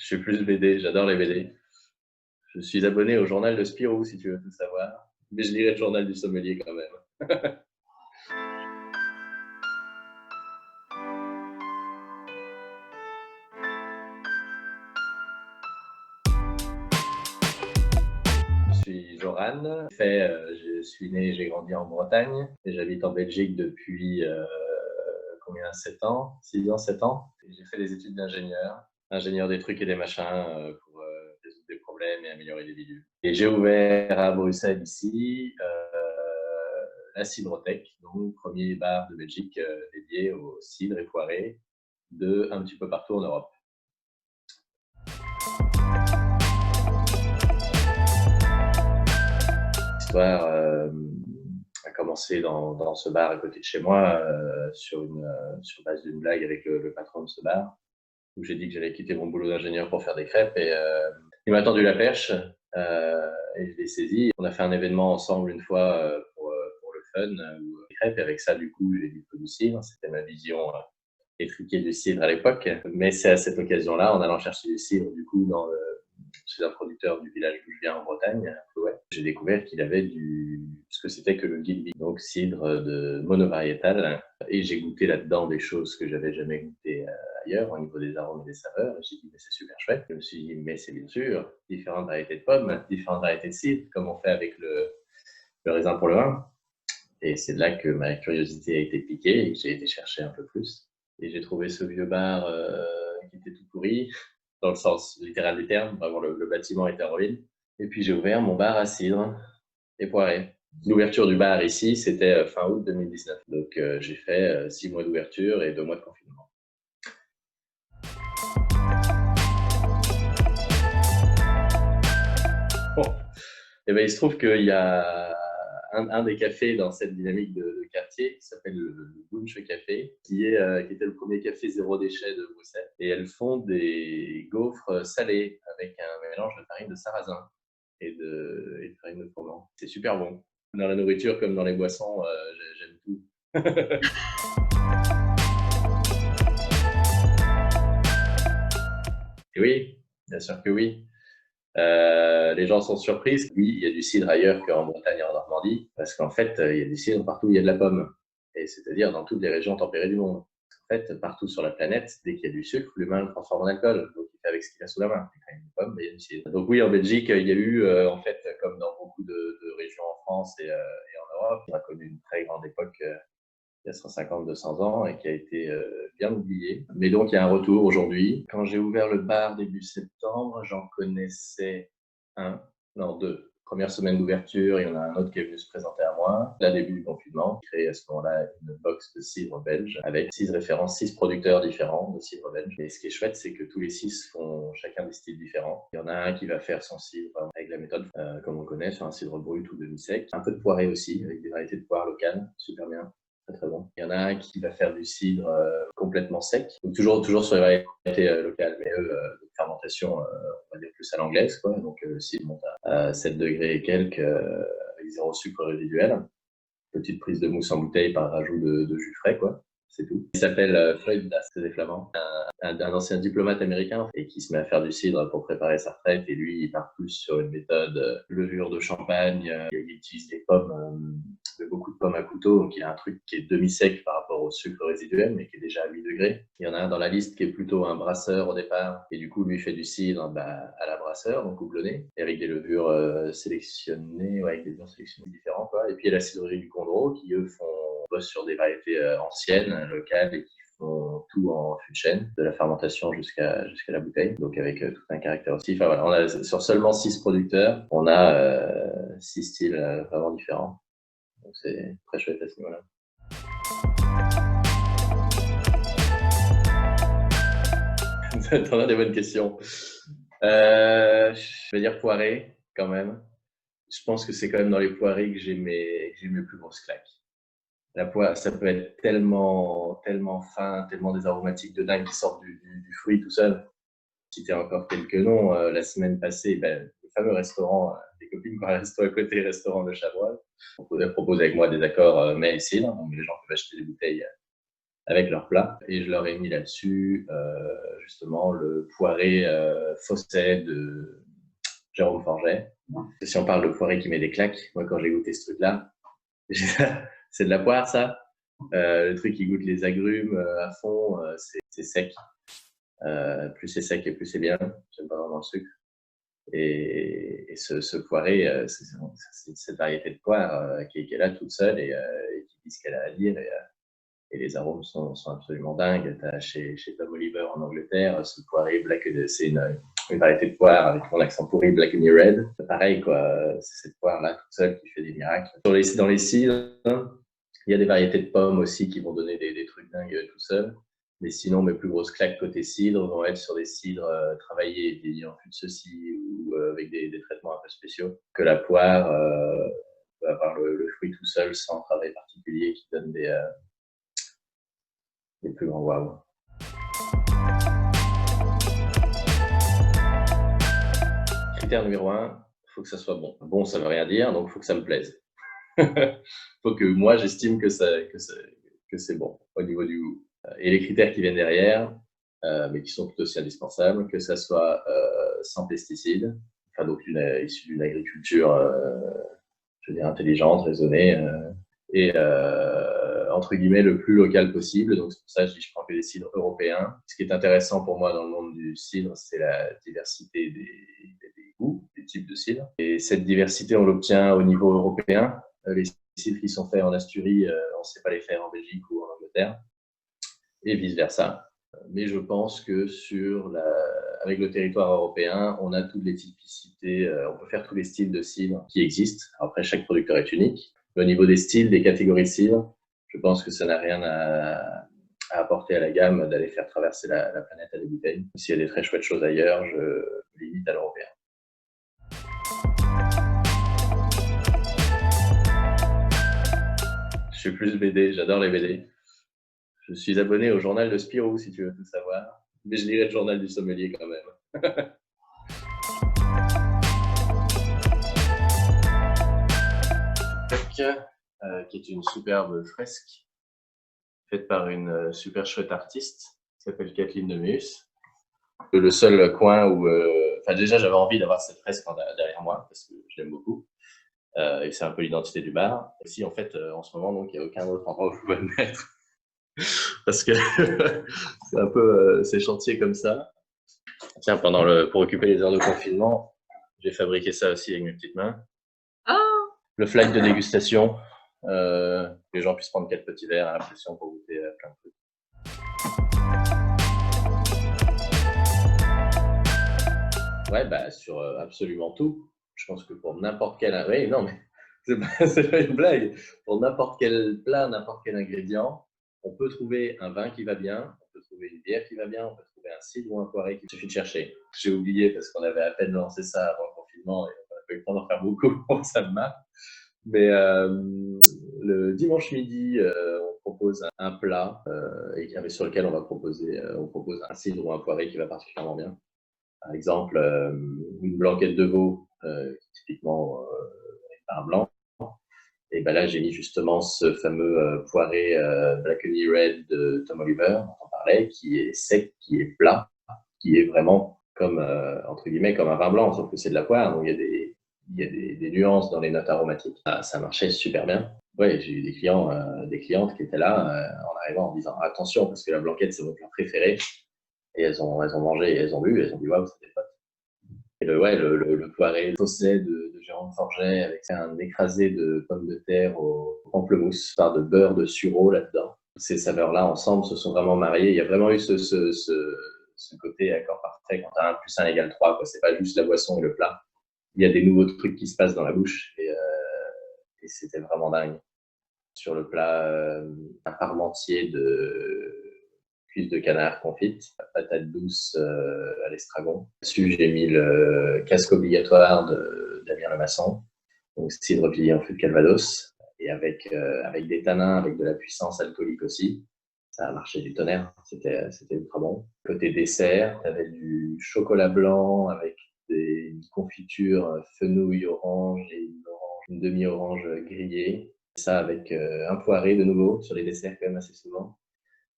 Je suis plus BD, j'adore les BD. Je suis abonné au journal de Spirou, si tu veux tout savoir. Mais je lirai le journal du sommelier quand même. Je suis Joran. Je suis né et j'ai grandi en Bretagne. Et j'habite en Belgique depuis combien 7 ans 6 ans, 7 ans. Et j'ai fait des études d'ingénieur. Ingénieur des trucs et des machins pour résoudre des problèmes et améliorer des bidules. Et j'ai ouvert à Bruxelles ici la Cidrotech, donc premier bar de Belgique dédié aux cidres et poirées de un petit peu partout en Europe. L'histoire a commencé dans ce bar à côté de chez moi sur base d'une blague avec le patron de ce bar, où j'ai dit que j'allais quitter mon boulot d'ingénieur pour faire des crêpes et il m'a tendu la perche et je l'ai saisi. On a fait un événement ensemble une fois pour le fun, des crêpes, et avec ça du coup j'ai dit du cidre, c'était ma vision étriquée du cidre à l'époque, mais c'est à cette occasion-là, en allant chercher du cidre du coup chez un producteur du village d'où je viens en Bretagne, ouais, j'ai découvert qu'il avait ce que c'était que le Guilby, donc cidre de monovariétal, et j'ai goûté là-dedans des choses que j'avais jamais goûtées ailleurs au niveau des arômes et des saveurs. J'ai dit mais c'est super chouette. Je me suis dit mais c'est bien sûr différentes variétés de pommes, différentes variétés de cidre, comme on fait avec le raisin pour le vin. Et c'est là que ma curiosité a été piquée et que j'ai été chercher un peu plus. Et j'ai trouvé ce vieux bar qui était tout pourri, dans le sens littéral du terme. Vraiment, le bâtiment était en ruine. Et puis j'ai ouvert mon bar à cidre et poiré. L'ouverture du bar ici, c'était fin août 2019. Donc j'ai fait 6 mois d'ouverture et 2 mois de confinement. Bon. Et ben, il se trouve qu'il y a un des cafés dans cette dynamique de quartier qui s'appelle le Bunche Café, qui était le premier café zéro déchet de Bruxelles. Et elles font des gaufres salées avec un mélange de farine de sarrasin et de farine de froment. C'est super bon. Dans la nourriture comme dans les boissons, j'aime tout. Et oui, bien sûr que oui. Les gens sont surpris. Oui, il y a du cidre ailleurs qu'en Bretagne et en Normandie, parce qu'en fait, il y a du cidre partout où il y a de la pomme, et c'est-à-dire dans toutes les régions tempérées du monde. En fait, partout sur la planète, dès qu'il y a du sucre, l'humain le transforme en alcool, donc il fait avec ce qu'il a sous la main. Il y a une pomme, mais il y a du cidre. Donc oui, en Belgique, il y a eu, en fait, comme dans beaucoup de régions en France et en Europe, on a connu une très grande époque il y a 150, 200 ans et qui a été bien oublié. Mais donc, il y a un retour aujourd'hui. Quand j'ai ouvert le bar début septembre, j'en connaissais deux. Première semaine d'ouverture, il y en a un autre qui est venu se présenter à moi. Là, début du confinement, j'ai créé à ce moment-là une box de cidre belge avec 6 références, 6 producteurs différents de cidre belge. Et ce qui est chouette, c'est que tous les 6 font chacun des styles différents. Il y en a un qui va faire son cidre avec la méthode, comme on connaît, sur un cidre brut ou demi-sec. Un peu de poiré aussi, avec des variétés de poire locales, super bien. Très, très bon. Il y en a un qui va faire du cidre complètement sec, donc toujours sur les variétés locales, mais de fermentation, on va dire plus à l'anglaise, quoi. Donc le cidre monte à 7 degrés et quelques, avec 0 sucre résiduel. Petite prise de mousse en bouteille par rajout de jus frais, quoi. C'est tout. Il s'appelle Floyd Das, c'est des Flamands. Un ancien diplomate américain et qui se met à faire du cidre pour préparer sa retraite. Et lui, il part plus sur une méthode levure de champagne. Il utilise des pommes, beaucoup de pommes à couteau. Donc, il y a un truc qui est demi-sec par rapport au sucre résiduel, mais qui est déjà à 8 degrés. Il y en a un dans la liste qui est plutôt un brasseur au départ. Et du coup, lui fait du cidre à la brasseur, donc houblonné, et avec des levures sélectionnées, ouais, avec des levures sélectionnées différentes, quoi. Et puis, il y a la cidrerie du Condro qui, eux, bossent sur des variétés anciennes, locales, et qui font tout en fût de chêne, de la fermentation jusqu'à la bouteille, donc avec tout un caractère aussi. Enfin voilà, on a sur seulement 6 producteurs, on a 6 styles vraiment différents. Donc c'est très chouette à ce niveau-là. T'en as des bonnes questions. Je vais dire poiré, quand même. Je pense que c'est quand même dans les poirées que j'ai mes plus grosses claques. La poire, ça peut être tellement, tellement fin, tellement des aromatiques de dingue qui sortent du fruit tout seul. Citer encore quelques noms, la semaine passée, le fameux restaurant, des copines qui ont un resto à côté, restaurant de Chabrol, proposaient avec moi des accords mets et cidre, donc les gens peuvent acheter des bouteilles avec leur plat. Et je leur ai mis là-dessus justement le poiré Fosset de Jérôme Forget. Si on parle de poiré qui met des claques, moi quand j'ai goûté ce truc-là, c'est de la poire ça. Le truc qui goûte les agrumes à fond, c'est sec. Plus c'est sec et plus c'est bien. J'aime pas vraiment le sucre. Et ce poiré, c'est cette variété de poire qui est là toute seule et qui dit ce qu'elle a à dire. Et les arômes sont absolument dingues. T'as chez Tom Oliver en Angleterre, ce poiré c'est une variété de poire avec mon accent pourri, Black and Red. C'est pareil, quoi. C'est cette poire-là toute seule qui fait des miracles. Dans les cidres, il y a des variétés de pommes aussi qui vont donner des trucs dingues tout seuls. Mais sinon, mes plus grosses claques côté cidre vont être sur des cidres travaillés et vieillis en fût de ceci ou avec des traitements un peu spéciaux. Que la poire peut avoir le fruit tout seul sans travail particulier qui donne des plus grands waouh. Critère numéro 1, il faut que ça soit bon. Bon, ça ne veut rien dire, donc il faut que ça me plaise. Il faut que moi, j'estime que c'est bon au niveau du goût. Et les critères qui viennent derrière, mais qui sont tout aussi indispensables, que ça soit sans pesticides, enfin donc issu d'une agriculture, je veux dire, intelligente, raisonnée, et entre guillemets le plus local possible. Donc c'est pour ça que je dis je prends que des cidres européens. Ce qui est intéressant pour moi dans le monde du cidre, c'est la diversité des goûts, des types de cidre. Et cette diversité, on l'obtient au niveau européen. Les cidres qui sont faits en Asturie, on ne sait pas les faire en Belgique ou en Angleterre, et vice-versa. Mais je pense que avec le territoire européen, on a toutes les typicités, on peut faire tous les styles de cidre qui existent. Après, chaque producteur est unique. Mais au niveau des styles, des catégories de cidre, je pense que ça n'a rien à apporter à la gamme d'aller faire traverser la planète à des bouteilles. S'il y a des très chouettes choses ailleurs, je limite à l'européen. Je suis plus BD, j'adore les BD. Je suis abonné au journal de Spirou, si tu veux tout savoir. Mais je lirai le journal du sommelier quand même. Qui est une superbe fresque faite par une super chouette artiste qui s'appelle Kathleen Nemeus. Le seul coin où... déjà, j'avais envie d'avoir cette fresque derrière moi parce que je l'aime beaucoup. Et c'est un peu l'identité du bar. Et si, en fait, en ce moment, donc, il n'y a aucun autre endroit où je pouvais le mettre. Parce que c'est un peu ces chantiers comme ça. Tiens, pour occuper les heures de confinement, j'ai fabriqué ça aussi avec mes petites mains. Le flight de dégustation. Que les gens puissent prendre 4 petits verres à la pression pour goûter plein de trucs. Ouais, bah, sur absolument tout. Je pense que pour n'importe quel... Oui, non, mais c'est pas une blague. Pour n'importe quel plat, n'importe quel ingrédient, on peut trouver un vin qui va bien, on peut trouver une bière qui va bien, on peut trouver un cidre ou un poiré qu'il suffit de chercher. J'ai oublié parce qu'on avait à peine lancé ça avant le confinement et on n'a pas eu le temps d'en faire beaucoup, ça me marque. Mais le dimanche midi, on propose un plat sur lequel on propose un cidre ou un poiré qui va particulièrement bien. Par exemple, une blanquette de veau, typiquement un blanc. Et ben là, j'ai mis justement ce fameux poiré Black Honey Red de Tom Oliver, dont on parlait, qui est sec, qui est plat, qui est vraiment comme, entre guillemets, comme un vin blanc, sauf que c'est de la poire, donc il y a des nuances dans les notes aromatiques. Ça marchait super bien. Ouais, j'ai eu des clientes qui étaient là en arrivant en disant attention, parce que la blanquette, c'est mon plat préféré. Et elles ont mangé, et elles ont bu, et elles ont dit waouh, c'était pas. Et le poiré Fosset de Jérôme Forget avec un écrasé de pommes de terre au pamplemousse, par de beurre de sureau là-dedans. Ces saveurs-là, ensemble, se sont vraiment mariées. Il y a vraiment eu ce côté accord parfait quand 1 + 1 = 3. C'est pas juste la boisson et le plat. Il y a des nouveaux trucs qui se passent dans la bouche et c'était vraiment dingue. Sur le plat, un parmentier de cuisse de canard confite, patate douce à l'estragon. Dessus, j'ai mis le casque obligatoire de Damien Lemasson, donc cidre plié en fût de Calvados, et avec des tanins, avec de la puissance alcoolique aussi. Ça a marché du tonnerre, c'était ultra bon. Côté dessert, tu avais du chocolat blanc avec une confiture fenouil orange et une demi-orange grillée. Ça avec un poiré de nouveau, sur les desserts quand même assez souvent.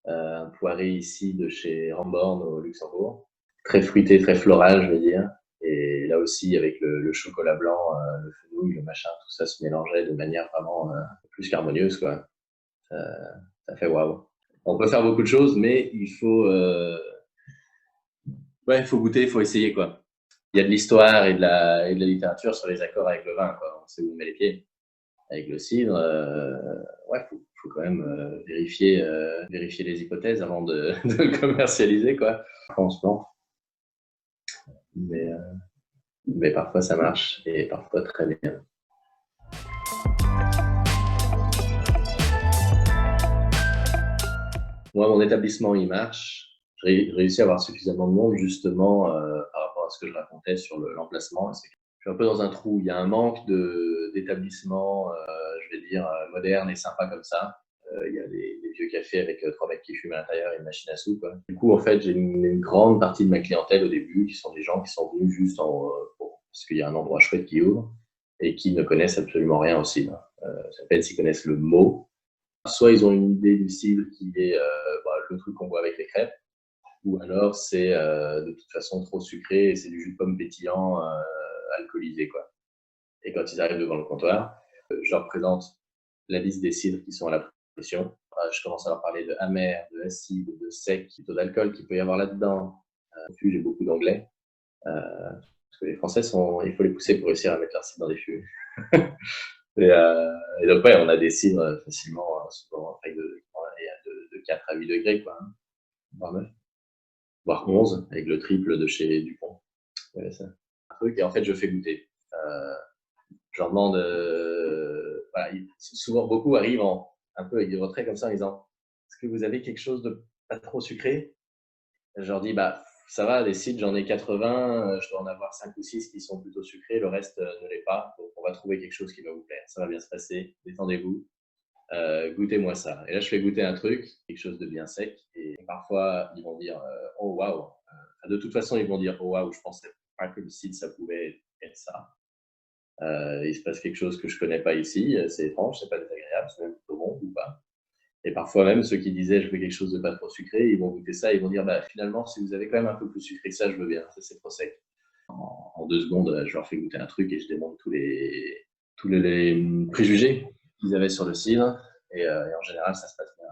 un poiré ici de chez Ramborne au Luxembourg. Très fruité, très floral, je veux dire. Et là aussi, avec le chocolat blanc, le fenouil, le machin, tout ça se mélangeait de manière vraiment plus qu'harmonieuse, quoi. Ça fait waouh. On peut faire beaucoup de choses, mais ouais, il faut goûter, il faut essayer, quoi. Il y a de l'histoire et de la littérature sur les accords avec le vin, quoi. On sait où on met les pieds. Avec le cidre, ouais, faut quand même vérifier les hypothèses avant de, de le commercialiser, quoi. Franchement. Mais, euh, mais parfois ça marche et parfois très bien. Moi, mon établissement, il marche. J'ai réussi à avoir suffisamment de monde, justement, par rapport à ce que je racontais sur l'emplacement. Je suis un peu dans un trou. Il y a un manque d'établissements, je vais dire, modernes et sympas comme ça. Il y a des vieux cafés avec 3 mecs qui fument à l'intérieur et une machine à sous, quoi. Du coup, en fait, j'ai une grande partie de ma clientèle au début qui sont des gens qui sont venus juste parce qu'il y a un endroit chouette qui ouvre et qui ne connaissent absolument rien au cidre. À peine s'ils connaissent le mot. Soit ils ont une idée du cidre qui est le truc qu'on voit avec les crêpes, ou alors c'est de toute façon trop sucré et c'est du jus de pomme pétillant alcoolisé, quoi. Et quand ils arrivent devant le comptoir, je leur présente la liste des cidres qui sont à la pression. Je commence à leur parler de amer, de acide, de sec, du taux d'alcool qu'il peut y avoir là-dedans. J'ai beaucoup d'anglais. Parce que les Français, il faut les pousser pour réussir à mettre leur cidre dans des fûts. Et donc, ouais, on a des cidres facilement, souvent de 4 à 8 degrés, quoi, hein, voire 9, voire 11, avec le triple de chez Dupont. Ouais, ça. Un truc, et en fait, je fais goûter. Je leur demande, voilà, souvent beaucoup arrivent un peu avec des retraits comme ça en disant, est-ce que vous avez quelque chose de pas trop sucré? Je leur dis, bah, ça va, des cidres, j'en ai 80, je dois en avoir 5 ou 6 qui sont plutôt sucrés, le reste ne l'est pas. Donc, on va trouver quelque chose qui va vous plaire. Ça va bien se passer, détendez-vous. Goûtez-moi ça. Et là, je fais goûter un truc, quelque chose de bien sec. Et parfois, ils vont dire, oh waouh. De toute façon, ils vont dire, oh waouh, je pensais pas que le cidre, ça pouvait être ça. Il se passe quelque chose que je connais pas ici. C'est étrange, c'est pas désagréable, c'est même plutôt bon ou pas. Et parfois même, ceux qui disaient je veux quelque chose de pas trop sucré, ils vont goûter ça, ils vont dire bah, finalement, si vous avez quand même un peu plus sucré que ça, je veux bien, ça c'est trop sec. En 2 secondes, je leur fais goûter un truc et je démonte tous les préjugés qu'ils avaient sur le cidre. Et en général, ça se passe bien.